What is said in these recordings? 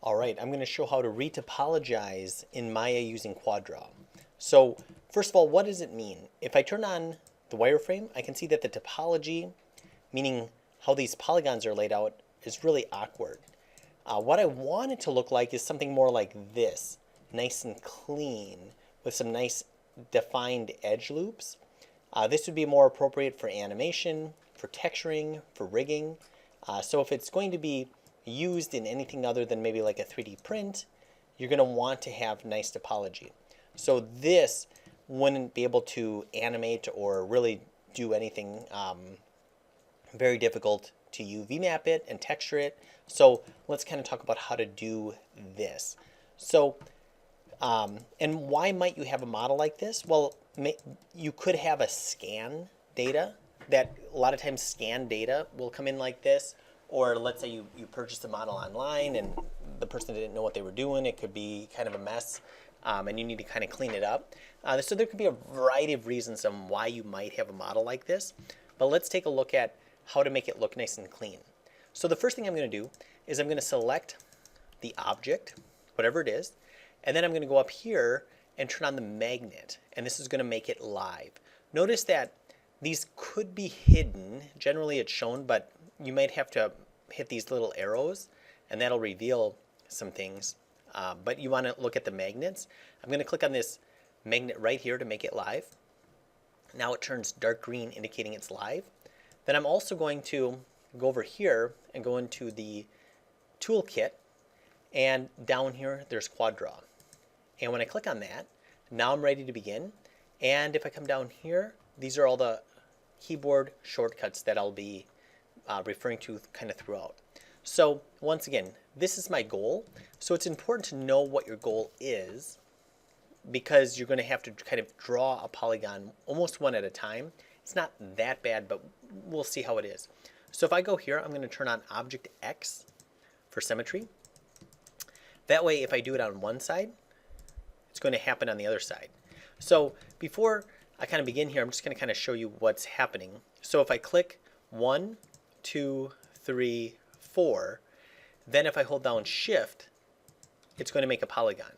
All right, I'm going to show how to retopologize in Maya using QuadDraw. So first of all, what does it mean? If I turn on the wireframe, I can see that the topology, meaning how these polygons are laid out, is really awkward. What I want it to look like is something more like this, nice and clean, with some nice defined edge loops. This would be more appropriate for animation, for texturing, for rigging. So if it's going to be used in anything other than maybe like a 3D print, you're going to want to have nice topology. So this wouldn't be able to animate or really do anything very difficult to UV map it and texture it. So let's kind of talk about how to do this. So, and why might you have a model like this? Well, you could have a scan data that a lot of times scan data will come in like this. Or let's say you purchased a model online and the person didn't know what they were doing. It could be kind of a mess and you need to kind of clean it up. So there could be a variety of reasons on why you might have a model like this. But let's take a look at how to make it look nice and clean. So the first thing I'm going to do is I'm going to select the object, whatever it is, and then I'm going to go up here and turn on the magnet. And this is going to make it live. Notice that these could be hidden. Generally it's shown, but you might have to hit these little arrows and that'll reveal some things. But you want to look at the magnets. I'm going to click on this magnet right here to make it live. Now it turns dark green, indicating it's live. Then I'm also going to go over here and go into the toolkit, and down here there's QuadDraw. And when I click on that, now I'm ready to begin. And if I come down here, these are all the keyboard shortcuts that I'll be referring to kind of throughout. So once again, this is my goal. So it's important to know what your goal is, because you're going to have to kind of draw a polygon almost one at a time. It's not that bad, but we'll see how it is. So if I go here, I'm going to turn on Object X for symmetry. That way, if I do it on one side, it's going to happen on the other side. So before I kind of begin here, I'm just going to kind of show you what's happening. So if I click 1, 2, 3, 4, then if I hold down Shift, it's going to make a polygon.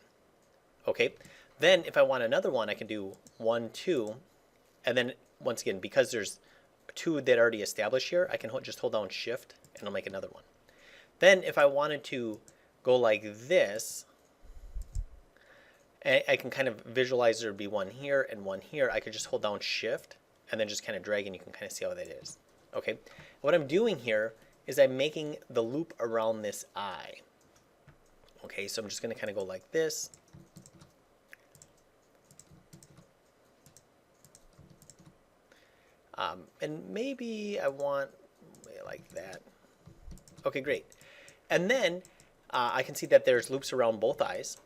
Okay. Then if I want another one, I can do 1, 2, and then once again, because there's two that already established here, I can just hold down Shift and it'll make another one. Then if I wanted to go like this, I can kind of visualize there would be one here and one here. I could just hold down Shift and then just kind of drag, and you can kind of see how that is. Okay, what I'm doing here is I'm making the loop around this eye. Okay, so I'm just going to kind of go like this. And maybe I want like that. Okay, great. And then I can see that there's loops around both eyes.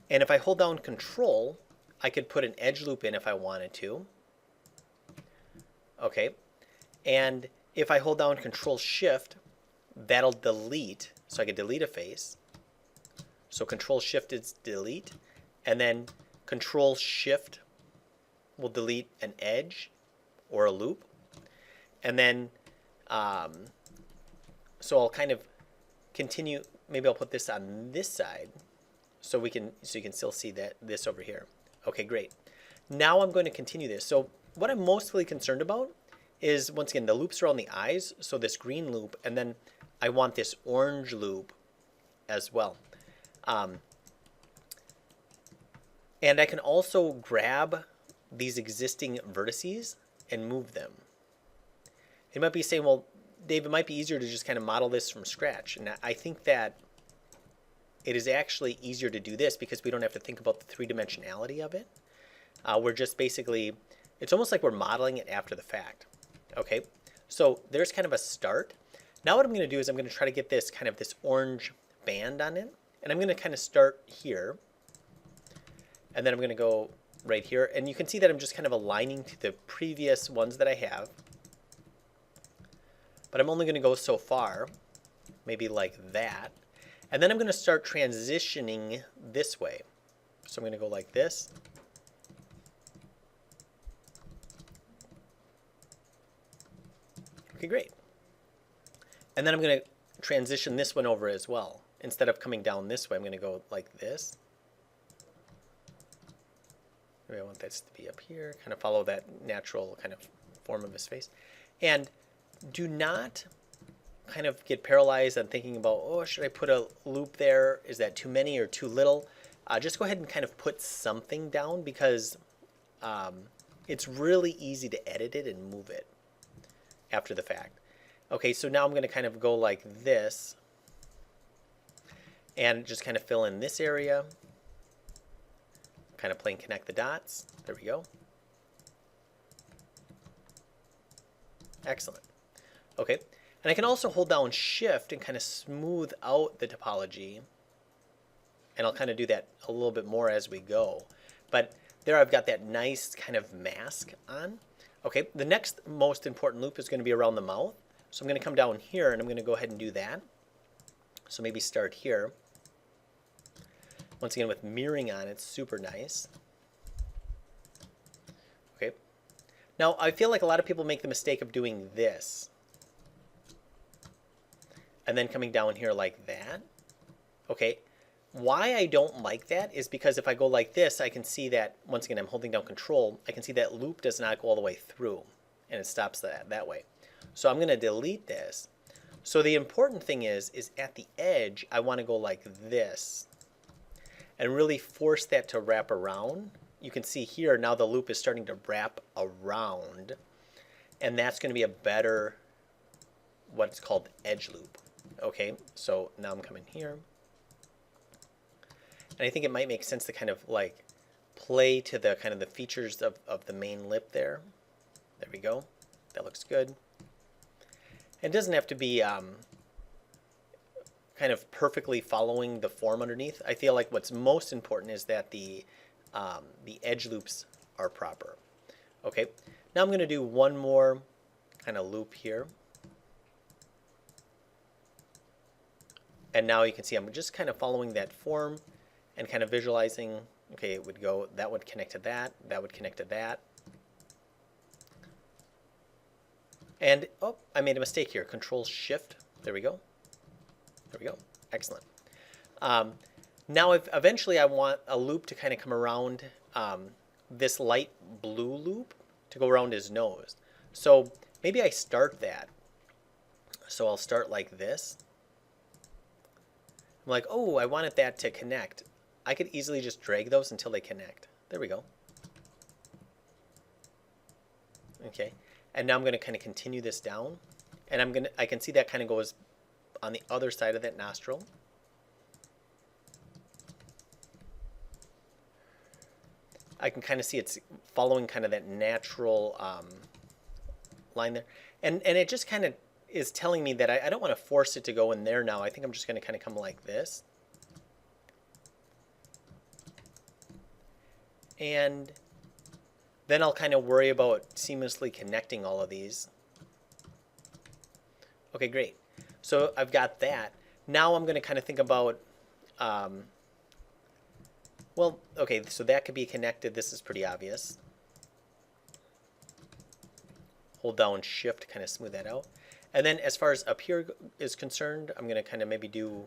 And if I hold down Control, I could put an edge loop in if I wanted to. Okay. And if I hold down Control Shift, that'll delete. So I could delete a face. So Control Shift is delete. And then Control Shift will delete an edge or a loop. And then, so I'll kind of continue. Maybe I'll put this on this side so you can still see that this over here. Okay, great. Now I'm going to continue this. So what I'm mostly concerned about is, once again, the loops around the eyes. So this green loop, and then I want this orange loop as well. And I can also grab these existing vertices and move them. You might be saying, well, Dave, it might be easier to just kind of model this from scratch. And I think that it is actually easier to do this because we don't have to think about the three-dimensionality of it. We're just basically, it's almost like we're modeling it after the fact. Okay, so there's kind of a start. Now what I'm going to do is I'm going to try to get this kind of this orange band on it. And I'm going to kind of start here. And then I'm going to go right here. And you can see that I'm just kind of aligning to the previous ones that I have. But I'm only going to go so far, maybe like that. And then I'm going to start transitioning this way. So I'm going to go like this. Okay, great. And then I'm going to transition this one over as well. instead of coming down this way, I'm going to go like this. Maybe I want this to be up here, kind of follow that natural kind of form of his face. And do not kind of get paralyzed on thinking about, oh, should I put a loop there? Is that too many or too little? Just go ahead and kind of put something down, because it's really easy to edit it and move it after the fact. Okay, so now I'm going to kind of go like this and just kind of fill in this area, kind of plain connect the dots. There we go. Excellent. Okay, and I can also hold down Shift and kind of smooth out the topology, and I'll kind of do that a little bit more as we go. But there I've got that nice kind of mask on. Okay, the next most important loop is going to be around the mouth. So I'm going to come down here and I'm going to go ahead and do that. So maybe start here. Once again, with mirroring on, it's super nice. Okay. Now, I feel like a lot of people make the mistake of doing this and then coming down here like that. Okay. Why I don't like that is because if I go like this, I can see that, once again, I'm holding down Control, I can see that loop does not go all the way through, and it stops that way. So I'm going to delete this. So the important thing is at the edge, I want to go like this and really force that to wrap around. You can see here now the loop is starting to wrap around, and that's going to be a better, what's called edge loop. Okay, so now I'm coming here. And I think it might make sense to kind of like play to the kind of the features of the main lip there. There we go. That looks good. It doesn't have to be kind of perfectly following the form underneath. I feel like what's most important is that the edge loops are proper. Okay, now I'm going to do one more kind of loop here. And now you can see I'm just kind of following that form and kind of visualizing, okay, it would go, that would connect to that, that would connect to that. And, oh, I made a mistake here. Control Shift, there we go. There we go, excellent. Now, eventually I want a loop to kind of come around this light blue loop to go around his nose. So maybe I start that. So I'll start like this. I'm like, oh, I wanted that to connect. I could easily just drag those until they connect. There we go. Okay, and now I'm going to kind of continue this down, and I can see that kind of goes on the other side of that nostril. I can kind of see it's following kind of that natural line there, and it just kind of is telling me that I don't want to force it to go in there now. I think I'm just going to kind of come like this. And then I'll kind of worry about seamlessly connecting all of these. Okay, great. So I've got that. Now I'm going to kind of think about, well, okay, so that could be connected. This is pretty obvious. Hold down Shift to kind of smooth that out. And then as far as up here is concerned, I'm going to kind of maybe do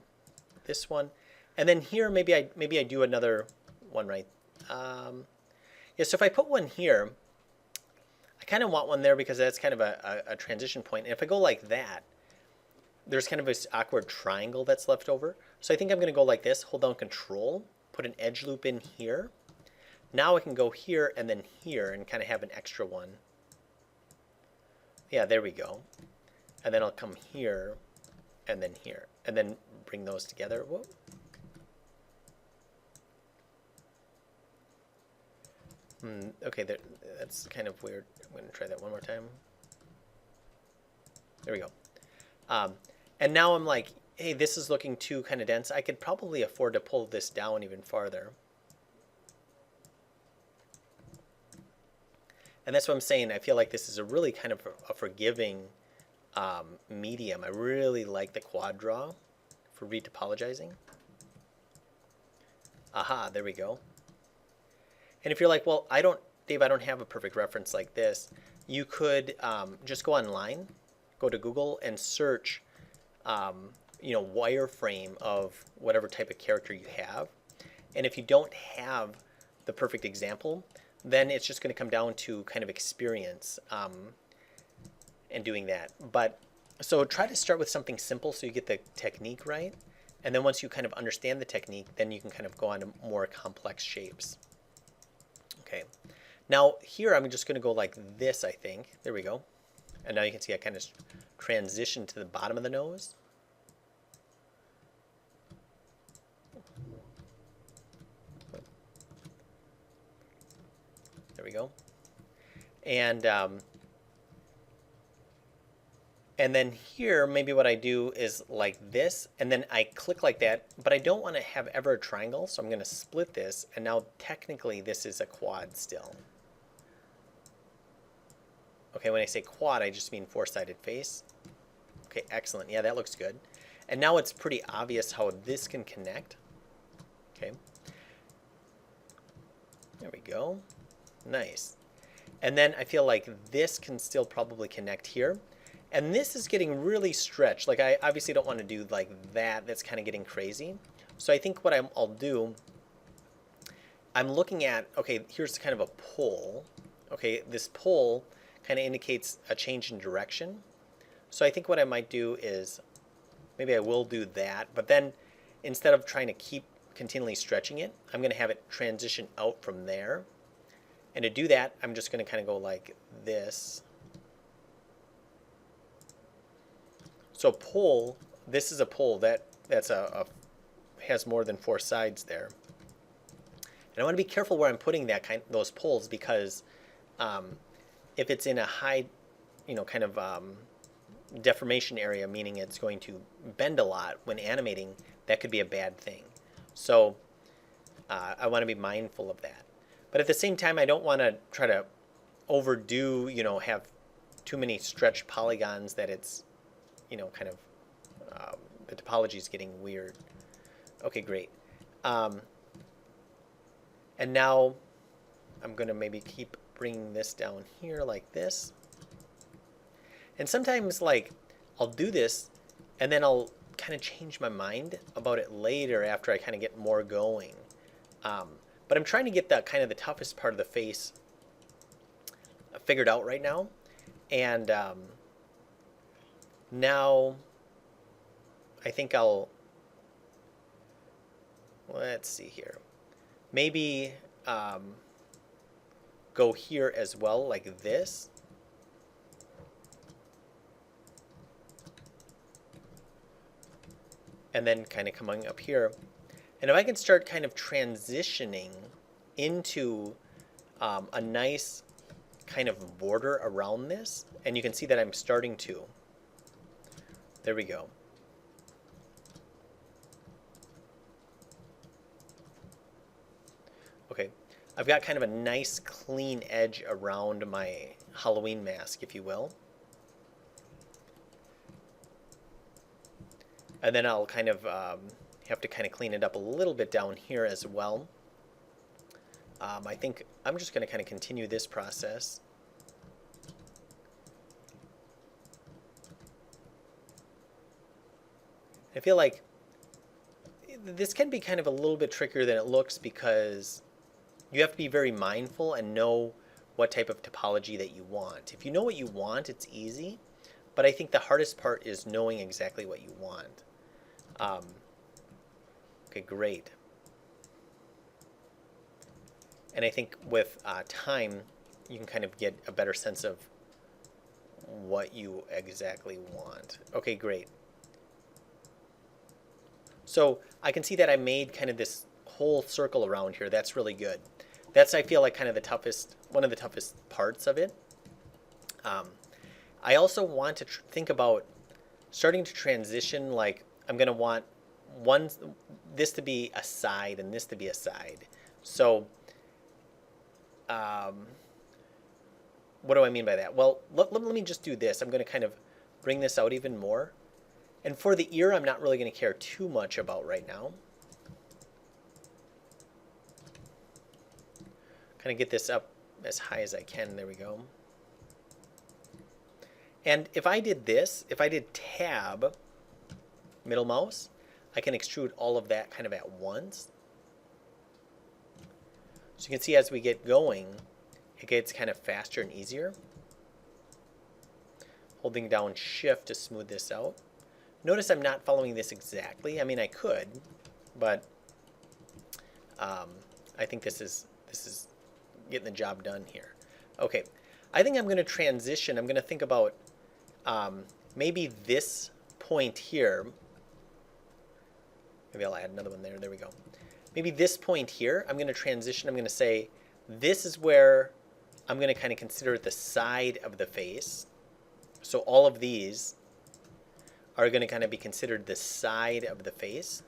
this one. And then here, maybe I do another one right. Yeah, so if I put one here, I kind of want one there because that's kind of a transition point. And if I go like that, there's kind of this awkward triangle that's left over. So I think I'm going to go like this, hold down Control, put an edge loop in here. Now I can go here and then here and kind of have an extra one. Yeah, there we go. And then I'll come here and then bring those together. Whoa. Okay, that's kind of weird. I'm going to try that one more time. There we go. And now I'm like, hey, this is looking too kind of dense. I could probably afford to pull this down even farther. And that's what I'm saying. I feel like this is a really kind of a forgiving medium. I really like the quad draw for retopologizing. Aha, there we go. And if you're like, well, Dave, I don't have a perfect reference like this, you could just go online, go to Google and search wireframe of whatever type of character you have. And if you don't have the perfect example, then it's just going to come down to kind of experience and doing that. But so try to start with something simple so you get the technique right. And then once you kind of understand the technique, then you can kind of go on to more complex shapes. Okay. Now here I'm just going to go like this, I think. There we go. And now you can see I kind of transition to the bottom of the nose. There we go. And then here, maybe what I do is like this, and then I click like that, but I don't want to have ever a triangle, so I'm going to split this, and now technically this is a quad still. Okay, when I say quad, I just mean four-sided face. Okay, excellent. Yeah, that looks good. And now it's pretty obvious how this can connect. Okay. There we go. Nice. And then I feel like this can still probably connect here. And this is getting really stretched. Like I obviously don't want to do like that. That's kind of getting crazy. So I think what I'll do, I'm looking at, okay, here's kind of a pull. Okay, this pull kind of indicates a change in direction. So I think what I might do is, maybe I will do that, but then instead of trying to keep continually stretching it, I'm going to have it transition out from there. And to do that, I'm just going to kind of go like this. So pull, this is a pull that's has more than four sides there. And I want to be careful where I'm putting those pulls, because if it's in a high, kind of deformation area, meaning it's going to bend a lot when animating, that could be a bad thing. So I want to be mindful of that. But at the same time, I don't want to try to overdo, have too many stretched polygons that it's, kind of the topology is getting weird. Okay, great. And now I'm going to maybe keep bringing this down here like this. And sometimes like I'll do this and then I'll kind of change my mind about it later after I kind of get more going. But I'm trying to get the kind of the toughest part of the face figured out right now. And now I think let's see here. Maybe go here as well, like this. And then kind of coming up here. And if I can start kind of transitioning into a nice kind of border around this, and you can see that I'm starting to. There we go. Okay, I've got kind of a nice clean edge around my Halloween mask, if you will. And then I'll kind of have to kind of clean it up a little bit down here as well. I think I'm just going to kind of continue this process. I feel like this can be kind of a little bit trickier than it looks, because you have to be very mindful and know what type of topology that you want. If you know what you want, it's easy. But I think the hardest part is knowing exactly what you want. Okay, great. And I think with time, you can kind of get a better sense of what you exactly want. Okay, great. So I can see that I made kind of this whole circle around here. That's really good. That's, I feel like, kind of the toughest, one of the toughest parts of it. I also want to think about starting to transition, like I'm going to want this to be a side and this to be a side. So what do I mean by that? Well, let me just do this. I'm going to kind of bring this out even more. And for the ear, I'm not really going to care too much about right now. Kind of get this up as high as I can. There we go. And if I did this, if I did tab, middle mouse, I can extrude all of that kind of at once. So you can see as we get going, it gets kind of faster and easier. Holding down Shift to smooth this out. Notice I'm not following this exactly. I mean, I could, but I think this is getting the job done here. Okay, I think I'm going to transition. I'm going to think about maybe this point here. Maybe I'll add another one there. There we go. Maybe this point here, I'm going to transition. I'm going to say this is where I'm going to kind of consider the side of the face. So all of these are going to kind of be considered the side of the face.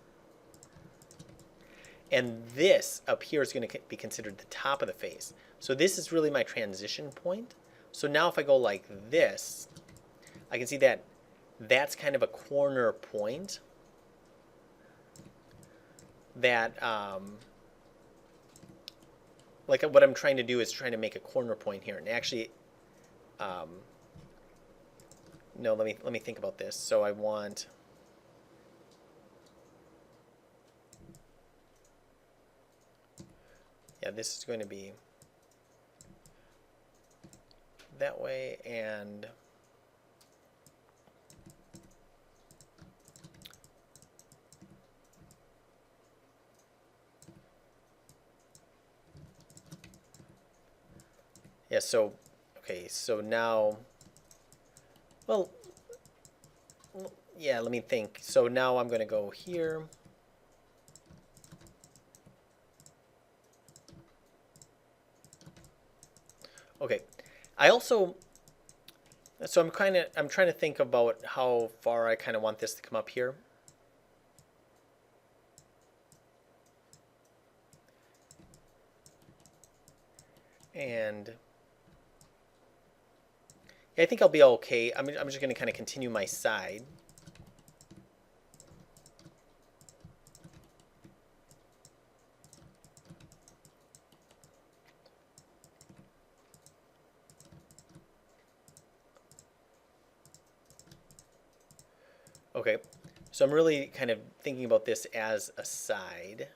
And this up here is going to be considered the top of the face. So this is really my transition point. So now if I go like this, I can see that that's kind of a corner point that, like what I'm trying to do is trying to make a corner point here. And actually, no, let me think about this. So I want, yeah, this is going to be that way, and yeah, so okay, so now, well, yeah, let me think. So now I'm going to go here. Okay, I also, so I'm trying to think about how far I kind of want this to come up here. And yeah, I think I'll be okay. I'm just going to kind of continue my side. Okay, so I'm really kind of thinking about this as a side.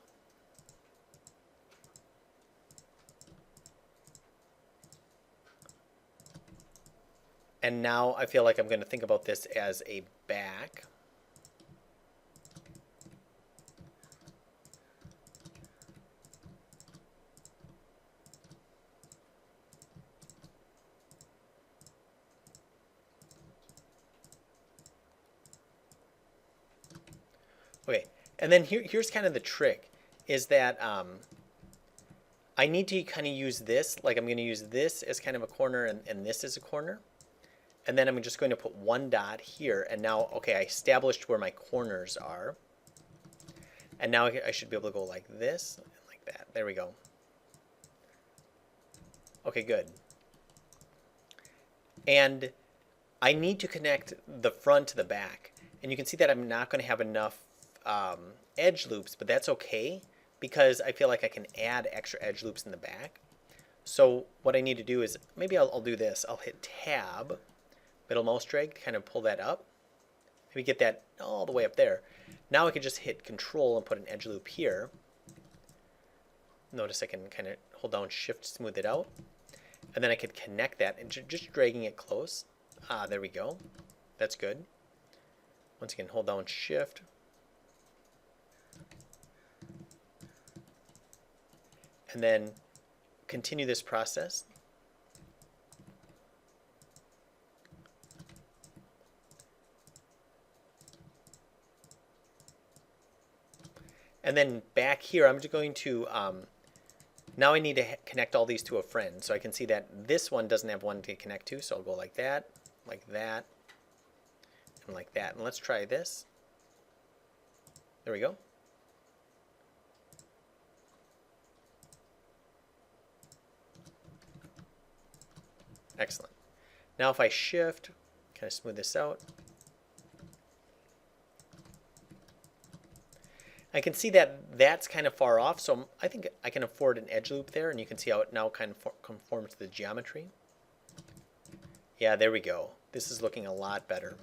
And now I feel like I'm going to think about this as a back. Okay, and then here's kind of the trick, is that I need to kind of use this, like I'm going to use this as kind of a corner and this as a corner. And then I'm just going to put one dot here, and now, okay, I established where my corners are. And now I should be able to go like this, and like that. There we go. Okay, good. And I need to connect the front to the back. And you can see that I'm not going to have enough edge loops, but that's okay, because I feel like I can add extra edge loops in the back. So what I need to do is, maybe I'll do this. I'll hit Tab, middle mouse drag, kind of pull that up. Maybe get that all the way up there. Now I can just hit Control and put an edge loop here. Notice I can kind of hold down Shift, smooth it out. And then I could connect that and just dragging it close. Ah, there we go. That's good. Once again, hold down Shift. And then continue this process. And then back here, I'm just going to, now I need to connect all these to a friend. So I can see that this one doesn't have one to connect to. So I'll go like that, and like that. And let's try this. There we go. Excellent. Now if I Shift, kind of smooth this out. I can see that that's kind of far off, so I think I can afford an edge loop there, and you can see how it now kind of conforms to the geometry. Yeah, there we go. This is looking a lot better.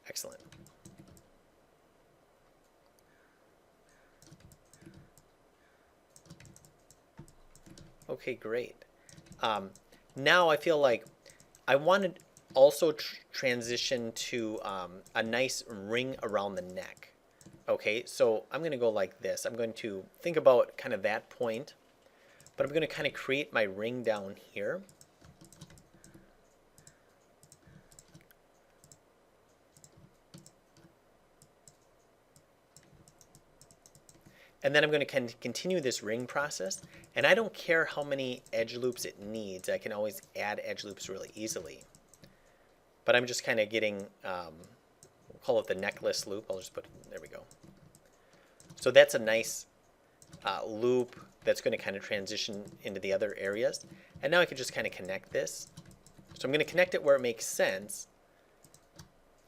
Excellent. Okay, great. Now I feel like I want to also transition to a nice ring around the neck. Okay, so I'm going to go like this. I'm going to think about kind of that point, but I'm going to kind of create my ring down here. And then I'm going to continue this ring process. And I don't care how many edge loops it needs. I can always add edge loops really easily. But I'm just kind of getting, we'll call it the necklace loop. I'll just put, there we go. So that's a nice loop that's going to kind of transition into the other areas. And now I can just kind of connect this. So I'm going to connect it where it makes sense.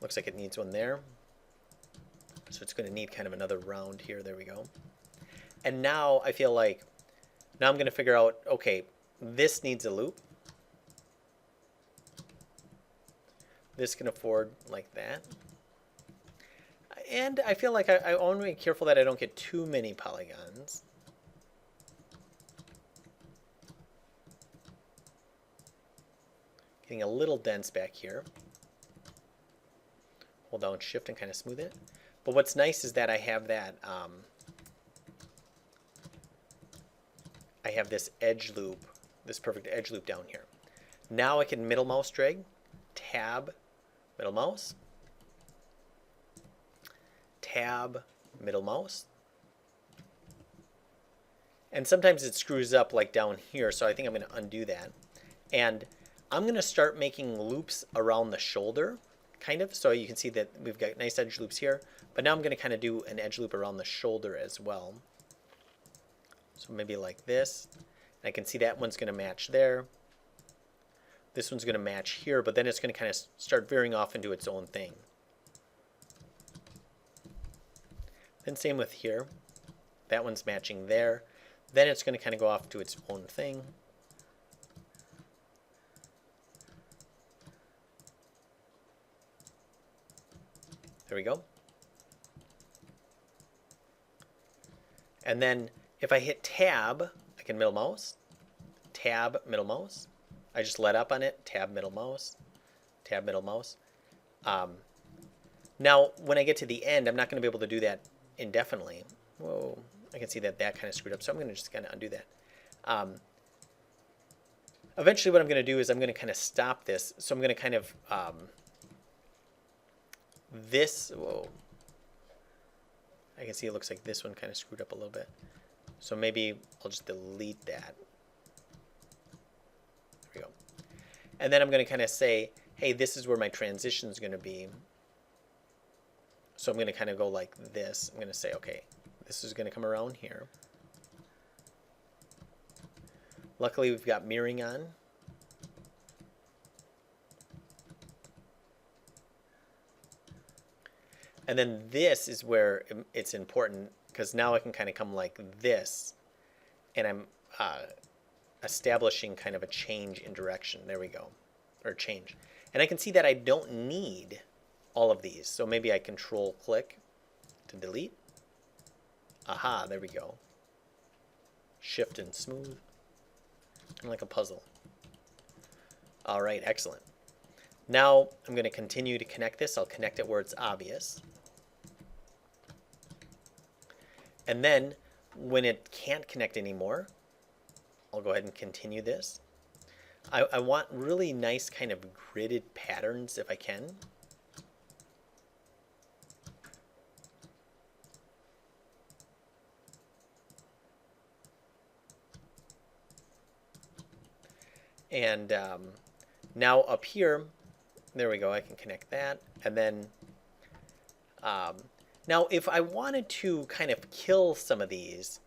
Looks like it needs one there. So it's going to need kind of another round here. There we go. And now I feel like, now I'm going to figure out, okay, this needs a loop. This can afford like that. And I feel like I want to be careful that I don't get too many polygons. Getting a little dense back here. Hold down Shift and kind of smooth it. But what's nice is that I have that, I have this edge loop, this perfect edge loop down here. Now I can middle mouse drag, tab, middle mouse, tab, middle mouse. And sometimes it screws up like down here, so I think I'm going to undo that. And I'm going to start making loops around the shoulder, kind of. So you can see that we've got nice edge loops here. But now I'm going to kind of do an edge loop around the shoulder as well. So maybe like this. And I can see that one's going to match there. This one's going to match here, but then it's going to kind of start veering off into its own thing. Then same with here. That one's matching there. Then it's going to kind of go off to its own thing. There we go. And then if I hit tab, I can middle mouse, tab, middle mouse. I just let up on it, tab, middle mouse, tab, middle mouse. Now, when I get to the end, I'm not going to be able to do that indefinitely. Whoa, I can see that that kind of screwed up, so I'm going to just kind of undo that. Eventually what I'm going to do is I'm going to kind of stop this. So I'm going to kind of, whoa. I can see it looks like this one kind of screwed up a little bit. So maybe I'll just delete that. There we go. And then I'm going to kind of say, hey, this is where my transition is going to be. So I'm going to kind of go like this. I'm going to say, okay, this is going to come around here. Luckily, we've got mirroring on. And then this is where it's important, because now I can kind of come like this, and I'm establishing kind of a change in direction. There we go, or change. And I can see that I don't need all of these. So maybe I control click to delete. Aha, there we go. Shift and smooth. Like a puzzle. All right, excellent. Now I'm going to continue to connect this. I'll connect it where it's obvious. And then when it can't connect anymore, I'll go ahead and continue this. I want really nice kind of gridded patterns if I can. And now up here, there we go, I can connect that. And then now if I wanted to kind of kill some of these,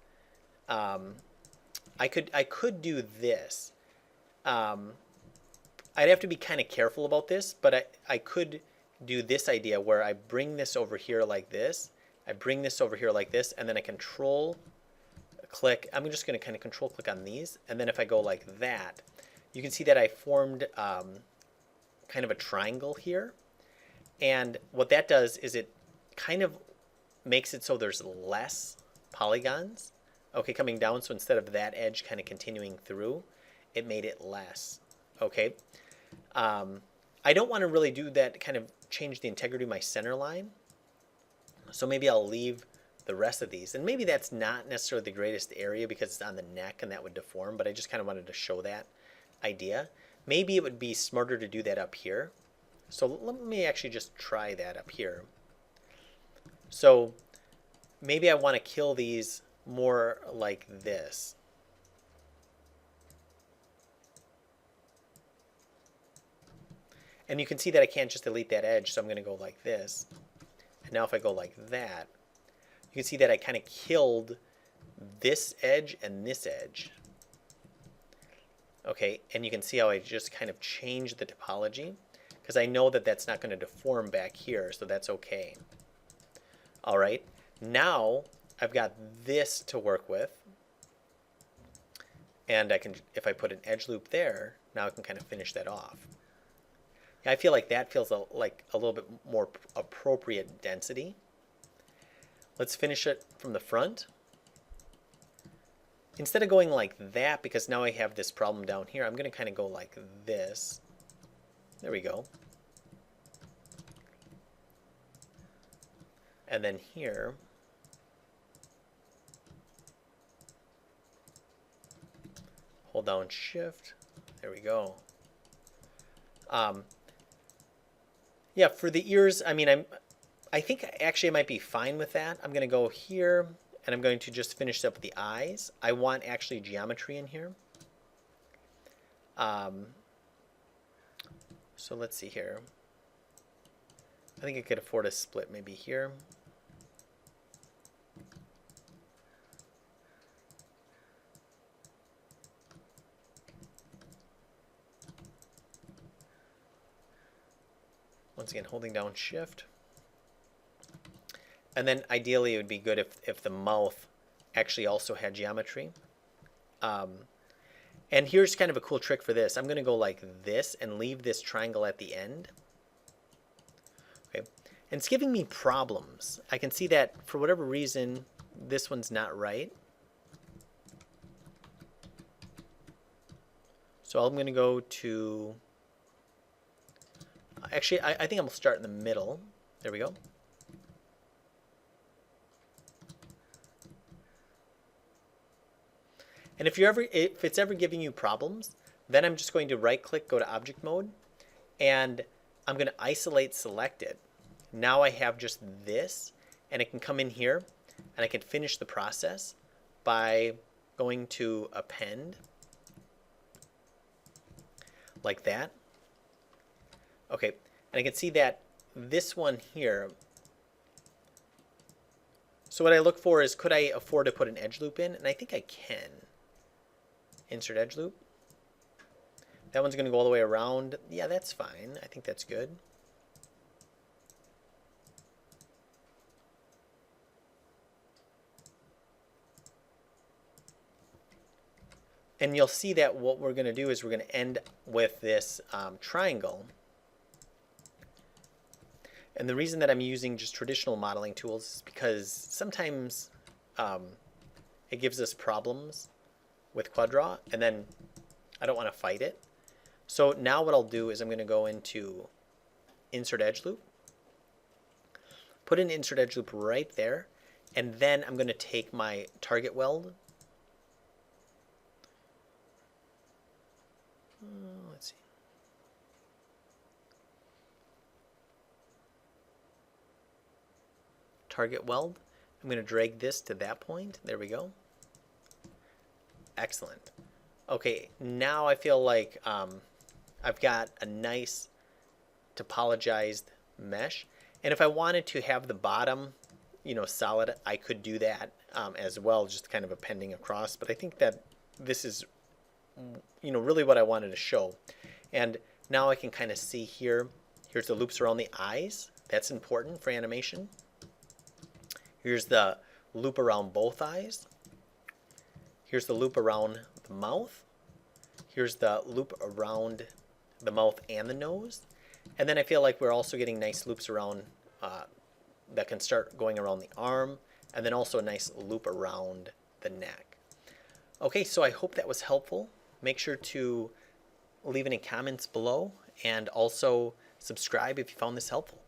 I could do this. I'd have to be kind of careful about this, but I could do this idea where I bring this over here like this. I bring this over here like this, and then I control click. I'm just going to kind of control click on these. And then if I go like that, you can see that I formed kind of a triangle here. And what that does is it kind of makes it so there's less polygons, okay, coming down. So instead of that edge kind of continuing through, it made it less, okay. I don't want to really do that, kind of change the integrity of my center line. So maybe I'll leave the rest of these. And maybe that's not necessarily the greatest area because it's on the neck and that would deform, but I just kind of wanted to show that idea. Maybe it would be smarter to do that up here. So let me actually just try that up here. So maybe I want to kill these more like this. And you can see that I can't just delete that edge, so I'm going to go like this. And now if I go like that, you can see that I kind of killed this edge and this edge. Okay, and you can see how I just kind of changed the topology because I know that that's not going to deform back here, so that's okay. All right, now I've got this to work with. And I can, if I put an edge loop there, now I can kind of finish that off. I feel like that feels like a little bit more appropriate density. Let's finish it from the front. Instead of going like that, because now I have this problem down here, I'm going to kind of go like this. There we go. And then here, hold down Shift. There we go. Yeah, for the ears, I mean, I think actually I might be fine with that. I'm going to go here, and I'm going to just finish up the eyes. I want actually geometry in here. So let's see here. I think I could afford a split maybe here. Once again, holding down Shift. And then ideally it would be good if the mouth actually also had geometry. And here's kind of a cool trick for this. I'm going to go like this and leave this triangle at the end. Okay. And it's giving me problems. I can see that for whatever reason, this one's not right. So I'm going to go to... Actually, I think I'm going to start in the middle. There we go. And if it's ever giving you problems, then I'm just going to right-click, go to Object Mode, and I'm going to isolate select it. Now I have just this, and I can come in here, and I can finish the process by going to Append, like that. Okay, and I can see that this one here, so what I look for is, could I afford to put an edge loop in? And I think I can. Insert edge loop. That one's going to go all the way around. Yeah, that's fine. I think that's good. And you'll see that what we're going to do is we're going to end with this triangle. And the reason that I'm using just traditional modeling tools is because sometimes it gives us problems with QuadRaw, and then I don't want to fight it. So now what I'll do is I'm going to go into Insert Edge Loop, put an Insert Edge Loop right there, and then I'm going to take my target weld. Let's see. Target weld. I'm going to drag this to that point. There we go. Excellent. Okay, now I feel like I've got a nice topologized mesh. And if I wanted to have the bottom, solid, I could do that as well, just kind of appending across. But I think that this is, really what I wanted to show. And now I can kind of see here, here's the loops around the eyes. That's important for animation. Here's the loop around both eyes. Here's the loop around the mouth. Here's the loop around the mouth and the nose. And then I feel like we're also getting nice loops around that can start going around the arm, and then also a nice loop around the neck. Okay, so I hope that was helpful. Make sure to leave any comments below and also subscribe if you found this helpful.